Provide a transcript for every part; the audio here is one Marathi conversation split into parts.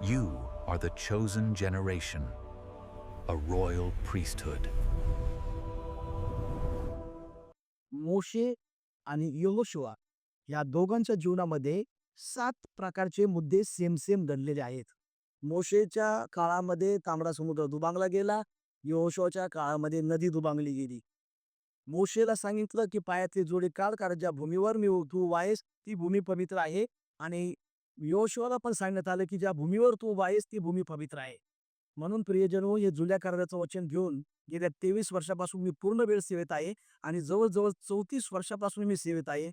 You are the chosen generation, a royal priesthood. मोशे आणि यहोशुआ या दोघांच्या जीवनामध्ये 7 प्रकारचे मुद्दे सेम सेम घडलेले आहेत. मोशेच्या काळामध्ये तांबडा समुद्र दुभांगला गेला. यहोशुआच्या काळामध्ये नदी दुभांगली गेली. मोशेला सांगितलं, की पायातले जोडे काढ, कारण ज्या भूमीवर तू वाहेस ती भूमी पवित्र आहे. आणि यहोशुआला पण सांगण्यात आलं, की ज्या भूमीवर तू वाहेस ती भूमी पवित्र आहे. म्हणून प्रियजनो, हे जुन्या कराराचं वचन घेऊन गेल्या 23 वर्षापासून मी पूर्ण वेळ सेवेत आहे आणि जवळ-जवळ 34 वर्षापासून मी सेवेत आहे.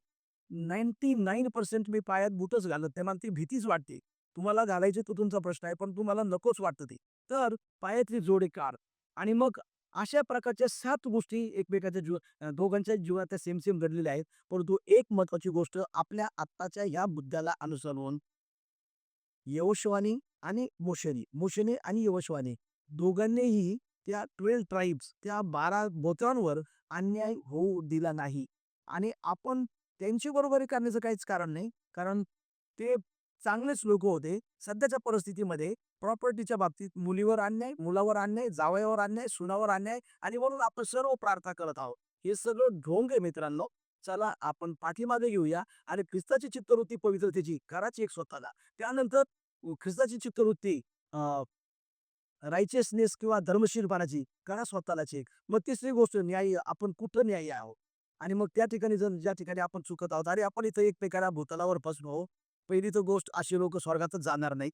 99% मी पायात बूटच घालत नाही. मला ती भीतीच वाटते. तुम्हाला घालायची तो तुमचा प्रश्न आहे, पण तुम्हाला नकोच वाटतं ते. तर पायातली जोडे काढ. आणि मग अशा प्रकारच्या 7 गोष्टी एकमेकाच्या दोघांच्या जीवनात सेम सेम घडलेल्या आहेत. परंतु एक महत्त्वाची गोष्ट आपल्या आत्ताच्या ह्या मुद्द्याला अनुसरून यहोशुआनी आणि मोशेने आणि यहोशुआने दोघांनीही त्या 12 ट्राइब्स, त्या 12 गोत्रांवर अन्याय होऊ दिला नाही. आणि आपण त्यांची बरोबरी करण्याचं काहीच कारण नाही. कारण ते चांगलेच लोकं होते. सध्याच्या परिस्थितीमध्ये प्रॉपर्टीच्या बाबतीत मुलीवर अन्याय, मुलावर अन्याय, जावयावर अन्याय, सुनावर अन्याय आणि म्हणून आपण सर्व प्रार्थना करत आहोत. हे सगळं ढोंग आहे मित्रांनो. चला आपण पाठीमागे घेऊया आणि ख्रिस्ताची चित्तवृत्ती पवित्रतेची कराची एक स्वतःला. त्यानंतर ख्रिस्ताची चित्तवृत्ती रायचियसनेस किंवा धर्मशीलपणाची करा स्वतःलाच एक. मग तिसरी गोष्ट न्याय्य. आपण कुठं न्याय्य आहोत? आणि मग त्या ठिकाणी जर ज्या ठिकाणी आपण चुकत आहोत, अरे आपण इथं एकमेकाला भूतलावर फसलो. पहिली तर गोष्ट, अशी लोकं स्वर्गातच जाणार नाहीत.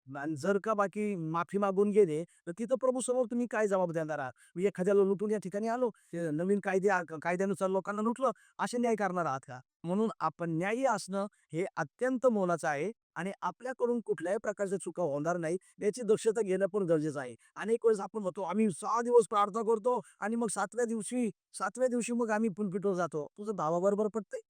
आणि जर का बाकी माफी मागून गेले, तर तिथं प्रभूसमोर तुम्ही काय जबाब देणार आहात? मी एखाद्याला लुटून या ठिकाणी आलो, ते नवीन कायद्यानुसार लोकांना लुटलं, असे न्याय करणार आहात का? म्हणून आपण न्यायी असणं हे अत्यंत मोलाचं आहे. आणि आपल्याकडून कुठल्याही प्रकारच्या चुका होणार नाही याची दक्षता घेणं पण गरजेचं आहे. अनेक वेळेस आपण म्हणतो, आम्ही 6 दिवस प्रार्थना करतो आणि मग 7व्या दिवशी मग आम्ही पुलपिटवर जातो. तुझं भावाबरोबर पटतंय?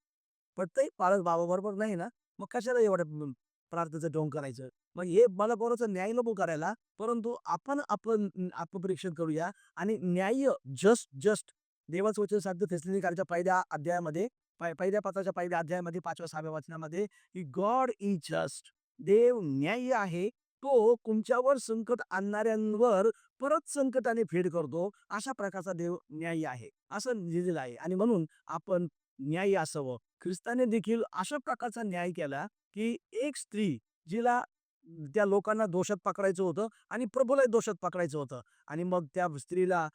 पटतंय? पाळत भावाबरोबर नाही ना? मग कशाला एवढं प्रार्थनेचं ढोंग करायचं? मग हे मला कोणाचा न्याय नको करायला, परंतु आपण आपण आत्मपरीक्षण करूया आणि न्याय्य जस्ट देवाचं वचन सांगतं थेसलोनिकच्या पहिल्या अध्यायामध्ये, पहिल्या पत्राच्या पहिल्या अध्यायामध्ये 5व्या-6व्या वचनामध्ये, की गॉड इज जस्ट. देव न्याय्य आहे. तो तुमच्यावर संकट आणणाऱ्यांवर परत संकटाने फेड करतो. अशा प्रकारचा देव न्याय्य आहे, असं लिहिलेलं आहे. आणि म्हणून आपण न्याय्य असावं. ख्रिस्ताने देखील अशा प्रकारचा न्याय केला, की एक स्त्री जिला त्या लोकांना दोषात पकडायचं होतं आणि प्रभूलाही दोषात पकडायचं होतं. आणि मग त्या स्त्रीला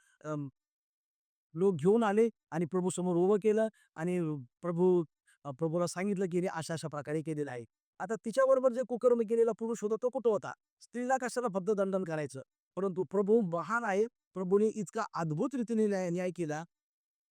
लोक घेऊन आले आणि प्रभूसमोर उभं केलं. आणि प्रभूला सांगितलं, की "हिने अशा-अशा प्रकारे केलेलं आहे." आता तिच्याबरोबर जे कुकर्म केलेला पुरुष होता, तो कुठं होता? स्त्रीला कशाला फक्त दंडन करायचं? परंतु प्रभू महान आहे. प्रभूने इतका अद्भुत रीतीने न्याय केला.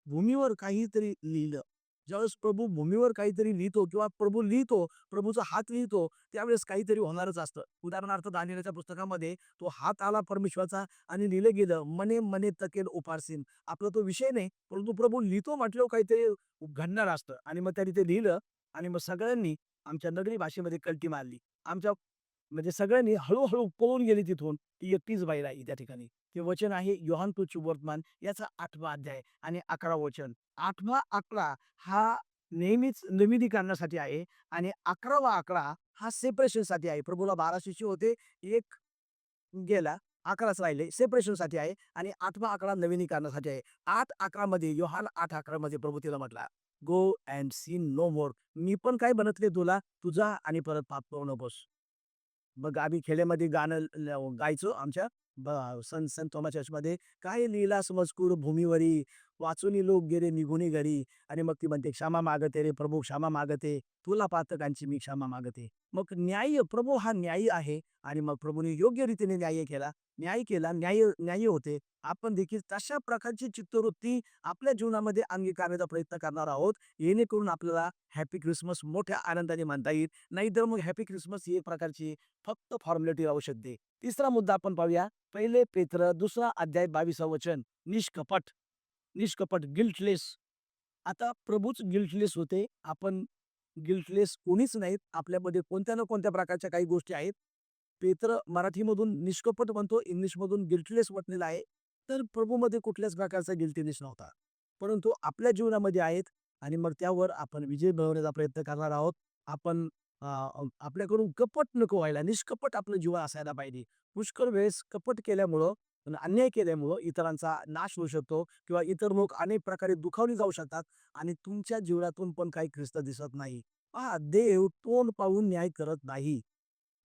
भूमीवर काहीतरी लिहिलं. ज्यावेळेस प्रभू भूमीवर काहीतरी लिहितो किंवा प्रभू लिहितो, प्रभूचा हात लिहितो, त्यावेळेस काहीतरी होणारच असतं. उदाहरणार्थ दानिएलच्या पुस्तकामध्ये तो हात आला परमेश्वराचा आणि लिहिलं गेलं, "मने मने तकेल उपारसीन." आपला तो विषय नाही, परंतु प्रभू लिहितो म्हटल्यावर काहीतरी घडणार असतं. आणि मग त्यांनी ते लिहिलं आणि मग सगळ्यांनी आमच्या नगरी भाषेमध्ये कल्टी मारली. आमच्या म्हणजे सगळ्यांनी हळू पळून गेली तिथून. ती एकटीच बाई राहिली त्या ठिकाणी. ते वचन आहे योहान सुवर्तमान याचा 8वा अध्याय आणि 11वं वचन. 8वा आकडा हा नेहमीच नवीनीकरणासाठी आहे आणि 11वा आकडा हा सेपरेशनसाठी आहे. प्रभूला 12 शिष्य होते. एक गेला, 11च राहिले. सेपरेशनसाठी आहे. आणि 8वा आकडा नवीनीकरणासाठी आहे. 8:11 मध्ये योहान 8:11 मध्ये प्रभू तिला म्हटला, "गो अँड सिन नो मोर." मी पण काय बनतले तुला, तू जा आणि परत पाप करू नकोस. मग आम्ही खेड्यामध्ये गाणं गायचो आमच्या संत संत थोमा चर्चमध्ये. "काय लिहिलास मजकूर भूमीवरी, वाचूनी लोक गेले निघूनी घरी." आणि मग ती म्हणते, "क्षमा मागते रे प्रभू क्षमा मागते, तुला पातकांची मी क्षमा मागते." मग न्याय्य प्रभू हा न्यायी आहे. आणि मग प्रभूने योग्य रीतीने न्याय केला, न्याय्य होते. आपण देखील तशा प्रकारची चित्तवृत्ती आपल्या जीवनामध्ये अंगीकारण्याचा प्रयत्न करणार आहोत, जेणेकरून आपल्याला हॅपी क्रिसमस मोठ्या आनंदाने म्हणता येईल. नाहीतर मग हॅपी क्रिसमस ही एक प्रकारची फक्त फॉर्मॅलिटी राहू शकते. तिसरा मुद्दा आपण पाहूया. पहिले पेत्र 2 अध्याय 22 वचन. निष्कपट, निष्कपट, गिल्टलेस. आता प्रभूच गिल्टलेस होते. आपण गिल्टलेस कोणीच नाहीत. आपल्यामध्ये कोणत्या ना कोणत्या प्रकारच्या काही गोष्टी आहेत. पेत्र मराठीमधून निष्कपट म्हणतो, इंग्लिशमधून गिल्टलेस म्हटलेलं आहे. तर प्रभूमध्ये कुठल्याच प्रकारचा गिल्टीनेस नव्हता. परंतु आपल्या जीवनामध्ये आहेत आणि मग त्यावर आपण विजय मिळवण्याचा प्रयत्न करणार आहोत. आपण आपल्याकडून कपट नको व्हायला, निष्कपट आपलं जीवन असायला पाहिजे. पुष्कळ वेळेस कपट केल्यामुळं आणि अन्याय केल्यामुळं इतरांचा नाश होऊ शकतो किंवा इतर लोक अनेक प्रकारे दुखावली जाऊ शकतात आणि तुमच्या जीवनातून पण काही ख्रिस्त दिसत नाही. पहा, देव तोंड पाहून न्याय करत नाही.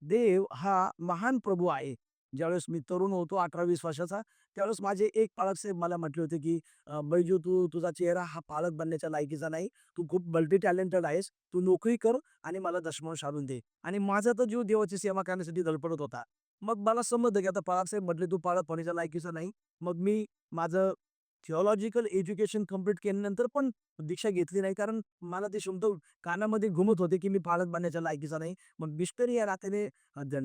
देव हा महान प्रभू आहे. ज्यावेळेस मी तरुण होतो 18-20 वर्षाचा, त्यावेळेस माझे एक पालक साहेब मला म्हटले होते, की "बैजू, तुझा चेहरा हा पालक बनण्याच्या लायकीचा नाही. तू खूप मल्टी टॅलेंटेड आहेस. तू नोकरी कर आणि मला दशमांश आणून दे." आणि माझा तर जीव देवाची सेवा करण्यासाठी धडपडत होता. मग मला समजलं, की आता पालक साहेब म्हटले, "तू पालक होण्याच्या लायकीचा नाही." मग मी माझं थिओलॉजिकल एज्युकेशन कंप्लीट केल्यानंतर पण दीक्षा घेतली नाही. कारण मला ते शब्द कानामध्ये घुमत होते, की मी पालक बनण्याच्या लायकीचा नाही. मग मिस्टरी या नात्याने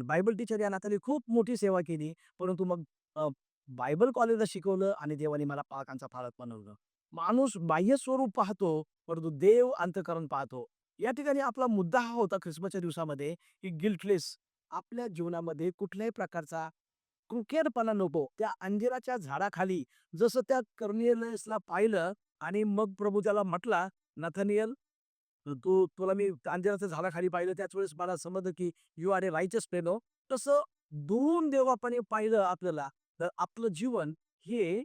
बायबल टीचर या नात्याने खूप मोठी सेवा केली. परंतु मग बायबल कॉलेजला शिकवलं आणि देवाने मला पालकांचा पालक बनवलं. माणूस बाह्य स्वरूप पाहतो, परंतु देव अंतःकरण पाहतो. या ठिकाणी आपला मुद्दा हा होता ख्रिसमसच्या दिवसामध्ये, की गिल्टलेस आपल्या जीवनामध्ये कुठल्याही प्रकारचा कृकेरपणा नको. त्या अंजिराच्या झाडाखाली जसं त्या कर्नेलियसला पाहिलं आणि मग प्रभू त्याला म्हटला, "नथानिएल, तुला मी अंजिराच्या झाडाखाली पाहिलं त्याच वेळेस मला समजलं की यू आर ए रायचस फेलो." तसं दुरून देवापाने पाहिलं आपल्याला, तर हे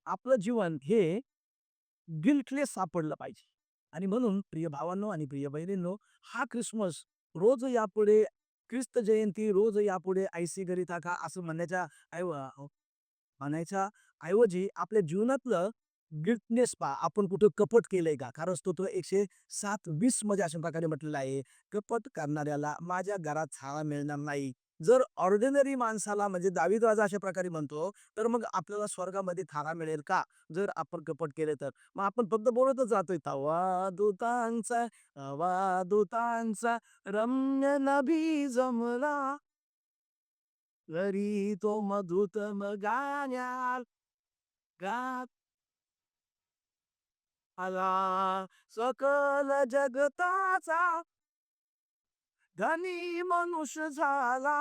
आपलं जीवन हे गिल्टलेस सापडलं पाहिजे. आणि म्हणून प्रिय भावांनो आणि प्रिय बहिणींनो, हा ख्रिसमस रोज यापुढे ख्रिस्त जयंती, रोज यापुढे ऐसी घरी टाका असं म्हणायच्या ऐवजी आपल्या जीवनातलं गिल्टनेस पहा. आपण कुठं कपट केलंय का? कारण स्तोत्र 107:20 मध्ये अशा प्रकारे म्हटलेलं आहे, "कपट करणाऱ्याला माझ्या घरात छावा मिळणार नाही." जर ऑर्डिनरी माणसाला म्हणजे दावीद राजा अशा प्रकारे म्हणतो, तर मग आपल्याला स्वर्गामध्ये थारा मिळेल का? जर आपण कपट केले तर. मग आपण फक्त बोलतच राहतोय, "तवा दूतांचा रम्य नभी जमला, घरी तो मधुतम गाण्याल गात आला, सकल जगताचा धनी मनुष्य झाला."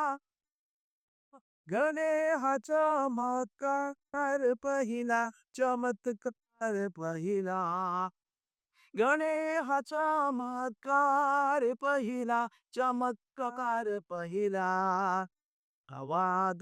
गणे हा चमत्कार पहिला, चमत्कार पहिला. गणे हा चमत्कार पहिला, चमत्कार पहिला. हवा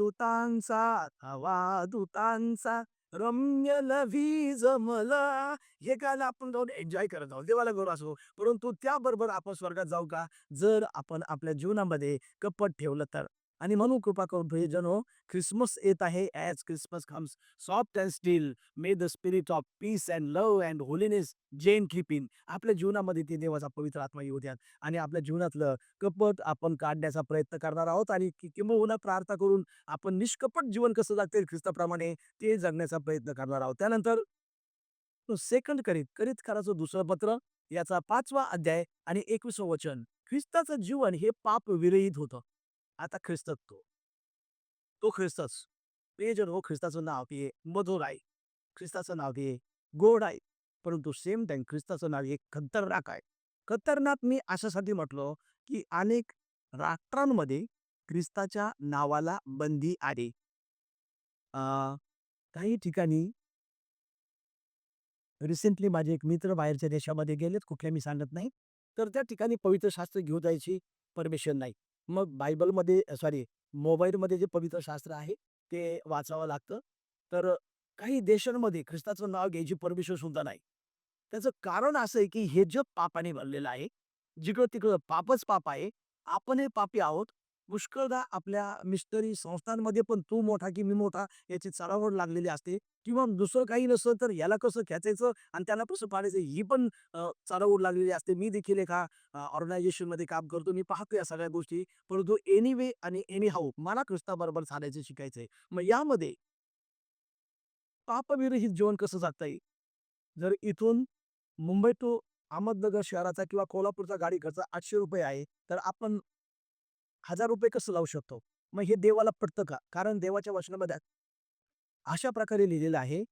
दूतांचा रम्य लभी जमला. हे गाणं आपण जाऊन एन्जॉय करत आहोत. देवाला गोड असो. परंतु त्याबरोबर आपण स्वर्गात जाऊ का? जर आपण आपल्या जीवनामध्ये कपट ठेवलं तर. आणि म्हणून कृपा करून प्रियजनो, ख्रिसमस येत आहे. As Christmas comes soft and still, may the spirit of peace and love and holiness then keep in. आपल्या जीवनामध्ये ते देवाचा पवित्र आत्मा येऊ द्या आणि आपल्या जीवनातलं कपट आपण काढण्याचा प्रयत्न करणार आहोत आणि किंबहुना प्रार्थना करून आपण निष्कपट जीवन कसं जगता येईल ख्रिस्ताप्रमाणे ते जगण्याचा प्रयत्न करणार आहोत. त्यानंतर सेकंड करीतकाराचं दुसरं पत्र याचा 5वा अध्याय आणि 21वं वचन. ख्रिस्ताचं जीवन हे पाप विरहित होतं. आता तो ख्रिस्तच. पेजर हो, ख्रिस्ताचं नाव ते मधुर आहे. ख्रिस्ताचं नाव ते गोड आहे. परंतु सेम टाईम ख्रिस्ताचं नाव हे खतरनाक आहे. खतरनाक मी अशासाठी म्हटलो, की अनेक राष्ट्रांमध्ये ख्रिस्ताच्या नावाला बंदी आहे. अ, काही ठिकाणी रिसेंटली माझे एक मित्र बाहेरच्या देशामध्ये गेलेत, कुठल्या मी सांगत नाही. तर त्या ठिकाणी पवित्र शास्त्र घेऊन जायची परमिशन नाही. मग बायबलमध्ये सॉरी मोबाईलमध्ये जे पवित्र शास्त्र आहे, ते वाचावं लागतं. तर काही देशांमध्ये ख्रिस्ताचं नाव घ्यायची परमिशन सुद्धा नाही. त्याचं कारण असं आहे, की हे जग पापाने भरलेलं आहे. जिकडं-तिकडं पापच पाप आहे. आपणही पापी आहोत. पुष्कळदा आपल्या मिस्टरी संस्थांमध्ये पण तू मोठा की मी मोठा याची चढाओढ लागलेली असते. किंवा दुसरं काही नसलं तर याला कसं खेचायचं आणि त्याला कसं पाडायचं ही पण चढाओढ लागलेली असते. मी देखील एका ऑर्गनायझेशनमध्ये काम करतो. मी पाहतो या सगळ्या गोष्टी. परंतु एनिवे आणि एनी हाऊ मला ख्रिस्ताबरोबर चालायचं शिकायचंय. मग यामध्ये पापविरहित जीवन कसं जगता येईल? जर इथून मुंबई टू अहमदनगर शहराचा किंवा कोल्हापूरचा गाडी खर्च ₹800 आहे, तर आपण ₹1000 कसं लावू शकतो? मग हे देवाला पटतं का? कारण देवाच्या वचनामध्ये अशा प्रकारे लिहिलेलं आहे,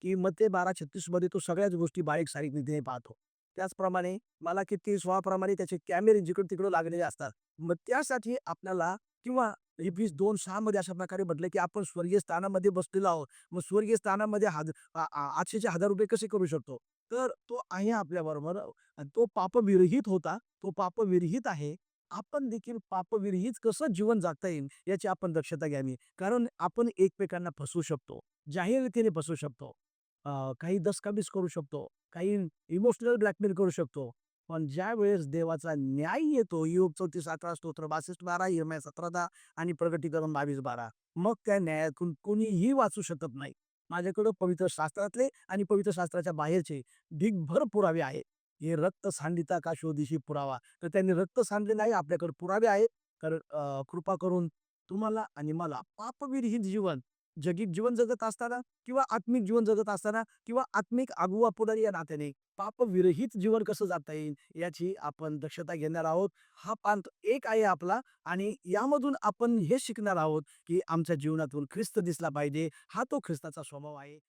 की मत्ते 12:36 मध्ये तो सगळ्याच गोष्टी बारीक-सारीक रीतीने पाहतो. त्याचप्रमाणे मलाकी 30:6 त्याचे कॅमेरे जिकडं-तिकडं लागलेले असतात. मग त्यासाठी आपल्याला किंवा इब्रिस 2:6 मध्ये अशा प्रकारे म्हटलं, की आपण स्वर्गीय स्थानामध्ये बसलेलो आहोत. मग स्वर्गीय स्थानामध्ये 800चे ₹1000 कसे करू शकतो? तर तो आहे आपल्याबरोबर. तो पापविरहित होता, तो पापविरहित आहे. आपण देखील पापविरहित कसं जीवन जगता येईल याची आपण दक्षता घ्यावी. कारण आपण एकमेकांना फसवू शकतो, जाहीररीतीने फसवू शकतो. काही दस्तऐवज करू शकतो, काही इमोशनल ब्लॅकमेल करू शकतो. पण ज्यावेळेस देवाचा न्याय येतो, योग 34:11 स्तोत्र 62:12, यिर्मया 17:10 आणि प्रकटीकरण 22:12, मग त्या न्यायातून कोणीही वाचू शकत नाही. माझ्याकडं पवित्र शास्त्रातले आणि पवित्र शास्त्राच्या बाहेरचे ढिगभर पुरावे आहेत. हे रक्त सांडिता का शोधीशी पुरावा. तर त्यांनी रक्त सांडलेलं आहे. आपल्याकडे पुरावे आहेत. तर कृपा करून तुम्हाला आणि मला पापविरहित जीवन, जगिक जीवन जगत असताना किंवा आत्मिक जीवन जगत असताना किंवा आत्मिक आगुवा पुढारी या नात्याने पापविरहित जीवन कसं जगता येईल याची आपण दक्षता घेणार आहोत. हा पंथ एक आहे आपला आणि यामधून आपण हे शिकणार आहोत, की आमच्या जीवनातून ख्रिस्त दिसला पाहिजे. हा तो ख्रिस्ताचा स्वभाव आहे.